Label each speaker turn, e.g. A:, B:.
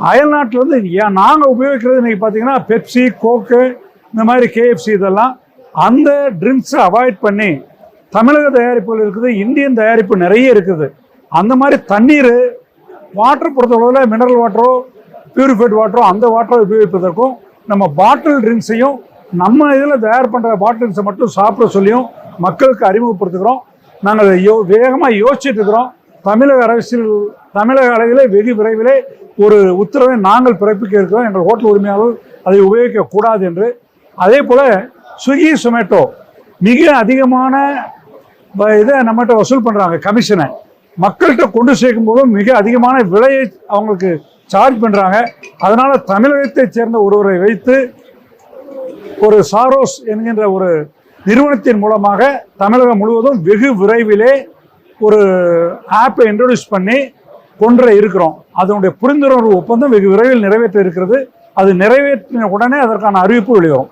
A: அயல்நாட்டிலேருந்து நாங்கள் உபயோகிக்கிறது இன்றைக்கி பார்த்தீங்கன்னா பெப்சி, கோக்கு, இந்த மாதிரி KFC இதெல்லாம் அந்த ட்ரிங்க்ஸை அவாய்ட் பண்ணி தமிழக தயாரிப்புகள் இருக்குது, இந்தியன் தயாரிப்பு நிறைய இருக்குது. அந்த மாதிரி தண்ணீர், வாட்டர் பொறுத்தளவில் மினரல் வாட்டரோ பியூரிஃபைட் வாட்டரோ அந்த வாட்டரை உபயோகிப்பதற்கும் நம்ம பாட்டில் ட்ரிங்க்ஸையும் நம்ம இதில் தயார் பண்ணுற பாட்டில் ட்ரிங்க்ஸை மட்டும் சாப்பிட சொல்லியும் மக்களுக்கு அறிமுகப்படுத்துகிறோம். நாங்கள் வேகமாக யோசிச்சுட்டு இருக்கிறோம். தமிழக அளவிலே வெகு விரைவிலே ஒரு உத்தரவை நாங்கள் பிறப்பிக்க இருக்கிறோம். எங்கள் ஹோட்டல் உரிமையாளர்கள் அதை உபயோகிக்கக்கூடாது என்று. அதே போல் ஸ்விக்கி, சொமேட்டோ மிக அதிகமான இதை நம்மகிட்ட வசூல் பண்ணுறாங்க, கமிஷனை. மக்கள்கிட்ட கொண்டு சேர்க்கும் போதும் மிக அதிகமான விலையை அவங்களுக்கு சார்ஜ் பண்ணுறாங்க. அதனால் தமிழகத்தைச் சேர்ந்த ஒருவரை வைத்து ஒரு சாரோஸ் என்கின்ற ஒரு நிறுவனத்தின் மூலமாக தமிழகம் முழுவதும் வெகு விரைவிலே ஒரு ஆப்பை இன்ட்ரோடியூஸ் பண்ணி கொண்டு இருக்கிறோம். அதனுடைய புரிந்துணர்வு ஒப்பந்தம் வெகு விரைவில் நிறைவேற்ற இருக்கிறது. அது நிறைவேற்றின உடனே அதற்கான அறிவிப்பு வெளிவரும்.